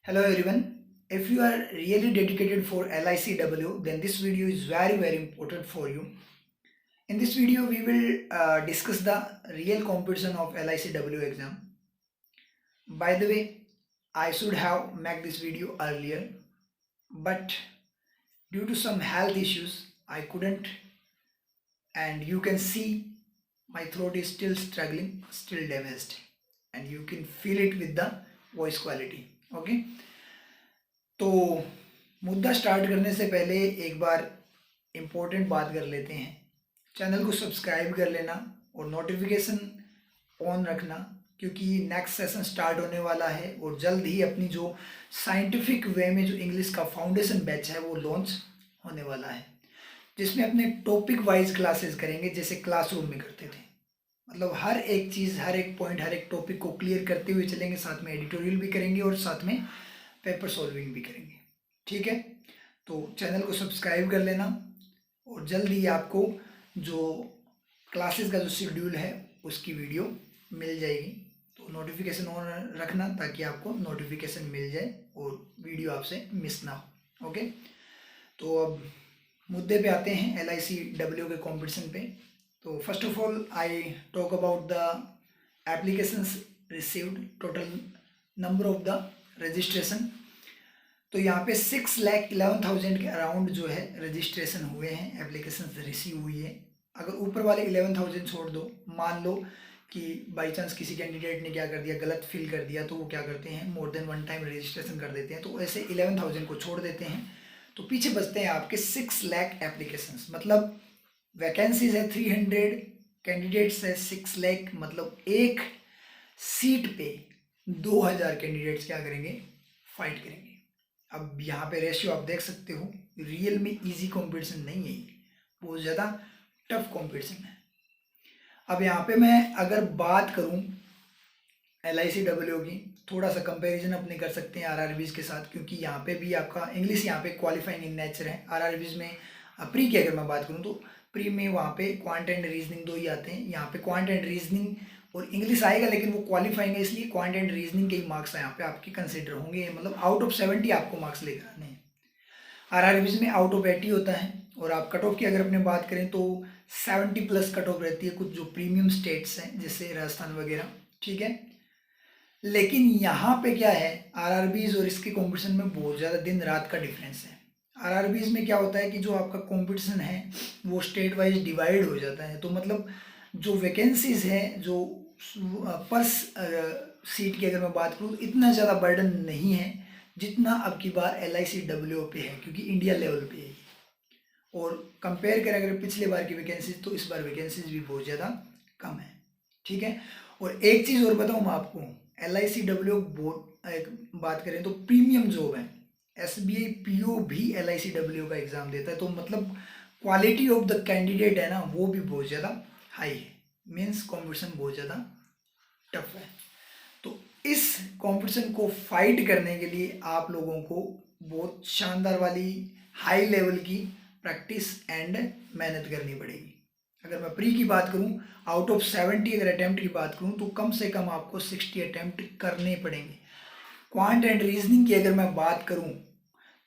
Hello everyone. If you are really dedicated for LICW, then this video is very important for you. In this video, we will discuss the real competition of LICW exam. By the way, I should have made this video earlier, but due to some health issues, I couldn't. And you can see my throat is still struggling, still damaged, and you can feel it with the voice quality. Okay. तो मुद्दा start करने से पहले एक बार important बात कर लेते हैं। चैनल को सब्सक्राइब कर लेना और नोटिफिकेशन ऑन रखना, क्योंकि नेक्स्ट सेशन स्टार्ट होने वाला है और जल्द ही अपनी जो साइंटिफिक वे में जो इंग्लिश का फाउंडेशन बैच है वो लॉन्च होने वाला है, जिसमें अपने टॉपिक वाइज क्लासेस करेंगे जैसे क्लासरूम में करते थे। मतलब हर एक चीज़, हर एक पॉइंट, हर एक टॉपिक को क्लियर करते हुए चलेंगे, साथ में एडिटोरियल भी करेंगे और साथ में पेपर सॉल्विंग भी करेंगे। ठीक है, तो चैनल को सब्सक्राइब कर लेना और जल्द ही आपको जो क्लासेस का जो शेड्यूल है उसकी वीडियो मिल जाएगी। तो नोटिफिकेशन ऑन रखना ताकि आपको नोटिफिकेशन मिल जाए और वीडियो आपसे मिस ना हो। ओके, तो अब मुद्दे पे आते हैं, LICW के कंपटीशन पे। तो first of all I talk about the applications received, total number of the registration. तो यहाँ पे 6,11,000 के अराउंड जो है रजिस्ट्रेशन हुए हैं, एप्लीकेशन रिसीव हुई है। अगर ऊपर वाले 11,000 छोड़ दो, मान लो कि बाई चांस किसी कैंडिडेट ने क्या कर दिया, गलत फिल कर दिया, तो वो क्या करते हैं, more than one time registration कर देते हैं। तो ऐसे 11,000 को छोड़ देते हैं, तो पीछे बचते हैं आपके 6 लाख एप्लीकेशंस। मतलब वैकेंसीज है 300, कैंडिडेट्स है 6 लाख, मतलब एक सीट पे 2,000 कैंडिडेट्स क्या करेंगे, फाइट करेंगे। अब यहाँ पे रेशियो आप देख सकते हो, रियल में इजी कंपटीशन नहीं है, बहुत ज़्यादा टफ कंपटीशन है। अब यहाँ पे मैं अगर बात करूँ LICW की, थोड़ा सा कंपैरिजन अपने कर सकते हैं RRBs के साथ, क्योंकि यहाँ पे भी आपका इंग्लिश यहाँ पे क्वालिफाइंग इन नेचर है। RRBs में प्री की अगर मैं बात करूँ तो प्री में वहाँ पे क्वांट एंड रीजनिंग दो ही आते हैं। यहाँ पे क्वांट एंड रीजनिंग और इंग्लिश आएगा, लेकिन वो क्वालिफाइंग है, इसलिए क्वांट एंड रीजनिंग के ही मार्क्स यहाँ पे आपके कंसिडर होंगे। मतलब आउट ऑफ 70 आपको मार्क्स लेकर आने हैं। RRBs में आउट ऑफ 80 होता है। और आप कट ऑफ की अगर अपने बात करें तो 70+ कट ऑफ रहती है कुछ जो प्रीमियम स्टेट्स हैं जैसे राजस्थान वगैरह। ठीक है, लेकिन यहाँ पे क्या है, RRBs और इसके कॉम्पिटिशन में बहुत ज़्यादा दिन रात का डिफरेंस है। RRBs में क्या होता है कि जो आपका कॉम्पिटिशन है वो स्टेट वाइज डिवाइड हो जाता है। तो मतलब जो वैकेंसीज है, जो पर सीट की अगर मैं बात करूँ तो इतना ज़्यादा बर्डन नहीं है जितना अब की बार LICW पे है, क्योंकि इंडिया लेवल पे है। और कंपेयर करें अगर पिछले बार की वैकेंसीज, तो इस बार वैकेंसीज भी बहुत ज़्यादा कम है। ठीक है, और एक चीज़ और बताऊँ मैं आपको, LICW बोर्ड एक बात करें तो प्रीमियम जॉब है। SBI PO भी LICW का एग्ज़ाम देता है। तो मतलब क्वालिटी ऑफ द कैंडिडेट है ना, वो भी बहुत ज़्यादा हाई है। मीन्स कॉम्पिटिशन बहुत ज़्यादा टफ है। तो इस कंपटीशन को फाइट करने के लिए आप लोगों को बहुत शानदार वाली हाई लेवल की प्रैक्टिस एंड मेहनत करनी पड़ेगी। अगर मैं प्री की बात करूं, आउट ऑफ 70 अगर अटैम्प्ट की बात करूं तो कम से कम आपको 60 अटैम्प्ट करने पड़ेंगे। क्वांट एंड रीजनिंग की अगर मैं बात करूं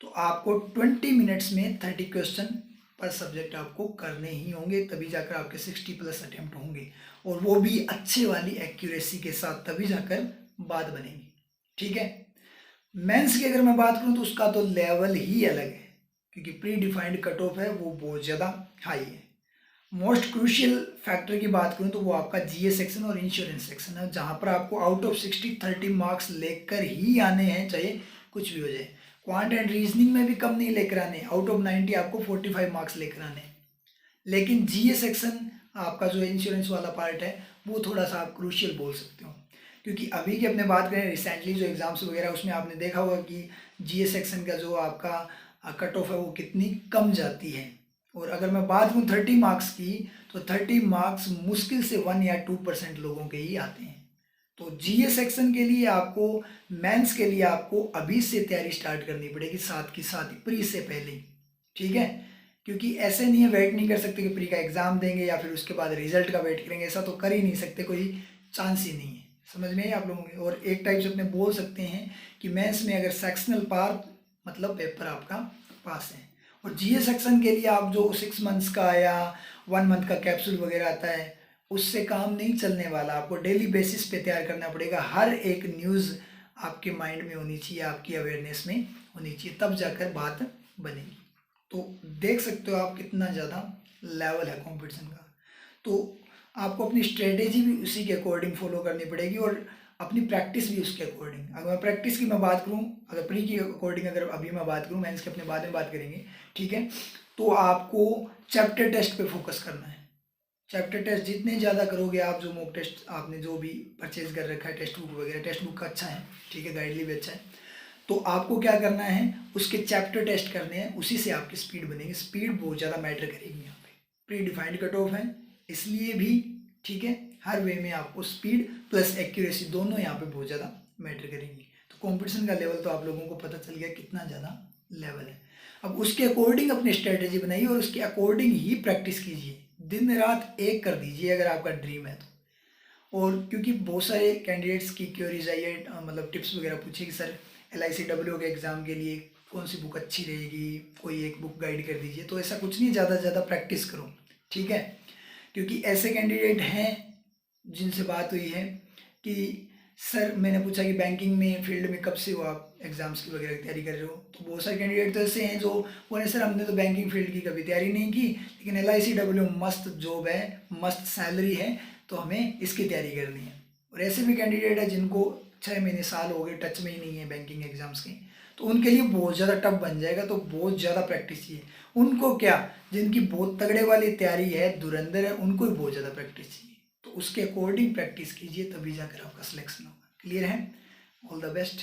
तो आपको 20 मिनट्स में 30 क्वेश्चन पर सब्जेक्ट आपको करने ही होंगे, तभी जाकर आपके 60+ अटैम्प्ट होंगे, और वो भी अच्छे वाली एक्यूरेसी के साथ, तभी जाकर बात बनेगी। ठीक है, मेंस की अगर मैं बात करूं तो उसका तो लेवल ही अलग है, क्योंकि प्री डिफाइंड कट ऑफ है वो बहुत ज़्यादा हाई है। मोस्ट क्रूशियल फैक्टर की बात करूं तो वो आपका GA सेक्शन और इंश्योरेंस सेक्शन है, जहां पर आपको आउट ऑफ 60 30 मार्क्स लेकर ही आने हैं, चाहे कुछ भी हो जाए। क्वांट एंड रीजनिंग में भी कम नहीं लेकर आने, आउट ऑफ 90 आपको 45 मार्क्स लेकर आने। लेकिन GA सेक्शन आपका जो इंश्योरेंस वाला पार्ट है वो थोड़ा सा आप क्रूशियल बोल सकते हो, क्योंकि अभी की अपने बात करें रिसेंटली जो एग्जाम्स वगैरह, उसमें आपने देखा होगा कि GA सेक्शन का जो आपका कट ऑफ है वो कितनी कम जाती है। और अगर मैं बात करूँ 30 मार्क्स की, तो 30 मार्क्स मुश्किल से 1 या 2% लोगों के ही आते हैं। तो GA सेक्शन के लिए आपको, मेंस के लिए आपको अभी से तैयारी स्टार्ट करनी पड़ेगी, साथ की साथ ही प्री से पहले ही। ठीक है, क्योंकि ऐसे नहीं है, वेट नहीं कर सकते कि प्री का एग्ज़ाम देंगे या फिर उसके बाद रिजल्ट का वेट करेंगे, ऐसा तो कर ही नहीं सकते, कोई चांस ही नहीं है। समझ में आई आप लोगों के। और एक टाइप से अपने बोल सकते हैं कि मेंस में अगर सेक्शनल पार मतलब पेपर आपका पास है। और जीए सेक्शन के लिए आप जो 6 मंथ्स का या 1 मंथ का कैप्सूल वगैरह आता है उससे काम नहीं चलने वाला, आपको डेली बेसिस पे तैयार करना पड़ेगा। हर एक न्यूज़ आपके माइंड में होनी चाहिए, आपकी अवेयरनेस में होनी चाहिए, तब जाकर बात बनेगी। तो देख सकते हो आप कितना ज़्यादा लेवल है कंपटीशन का। तो आपको अपनी स्ट्रेटेजी भी उसी के अकॉर्डिंग फॉलो करनी पड़ेगी और अपनी प्रैक्टिस भी उसके अकॉर्डिंग। अगर मैं प्रैक्टिस की मैं बात करूँ, अगर प्री की अकॉर्डिंग अगर अभी मैं बात करूँ, मेंस के अपने बाद में बात करेंगे, ठीक है। तो आपको चैप्टर टेस्ट पे फोकस करना है। चैप्टर टेस्ट जितने ज़्यादा करोगे आप, जो मॉक टेस्ट आपने जो भी परचेज कर रखा है, टेक्स्ट बुक वगैरह, टेक्स्ट बुक का अच्छा है, ठीक है, गाइडली भी अच्छा है। तो आपको क्या करना है, उसके चैप्टर टेस्ट करने हैं, उसी से आपकी स्पीड बनेगी। स्पीड बहुत ज़्यादा मैटर करेगी यहाँ पे। प्री डिफाइंड कट ऑफ है इसलिए भी, ठीक है, हर वे में आपको स्पीड प्लस एक्यूरेसी दोनों यहाँ पे बहुत ज़्यादा मैटर करेंगी। तो कंपटीशन का लेवल तो आप लोगों को पता चल गया कितना ज़्यादा लेवल है। अब उसके अकॉर्डिंग अपनी स्ट्रेटेजी बनाइए और उसके अकॉर्डिंग ही प्रैक्टिस कीजिए, दिन रात एक कर दीजिए अगर आपका ड्रीम है तो। और क्योंकि बहुत सारे कैंडिडेट्स की क्वेरीज आई है, मतलब टिप्स वगैरह पूछे कि सर LICW के एग्ज़ाम के लिए कौन सी बुक अच्छी रहेगी, कोई एक बुक गाइड कर दीजिए। तो ऐसा कुछ नहीं, ज़्यादा से ज़्यादा प्रैक्टिस करो, ठीक है। क्योंकि ऐसे कैंडिडेट हैं जिनसे बात हुई है कि सर मैंने पूछा कि बैंकिंग में फील्ड में कब से हो आप, एग्जाम्स की वगैरह की तैयारी कर रहे हो। तो बहुत सारे कैंडिडेट तो ऐसे हैं जो बोले सर हमने तो बैंकिंग फील्ड की कभी तैयारी नहीं की, लेकिन LICW मस्त जॉब है, मस्त सैलरी है, तो हमें इसकी तैयारी करनी है। और ऐसे भी कैंडिडेट है जिनको 6 महीने साल हो गए टच में ही नहीं है बैंकिंग एग्जाम्स के, तो उनके लिए बहुत ज़्यादा टफ बन जाएगा। तो बहुत ज़्यादा प्रैक्टिस चाहिए उनको, क्या जिनकी बहुत तगड़े वाली तैयारी है, धुरंधर है, उनको ही बहुत ज़्यादा प्रैक्टिस चाहिए। तो उसके अकॉर्डिंग प्रैक्टिस कीजिए, तभी जाकर आपका सिलेक्शन होगा। क्लियर है? All the best.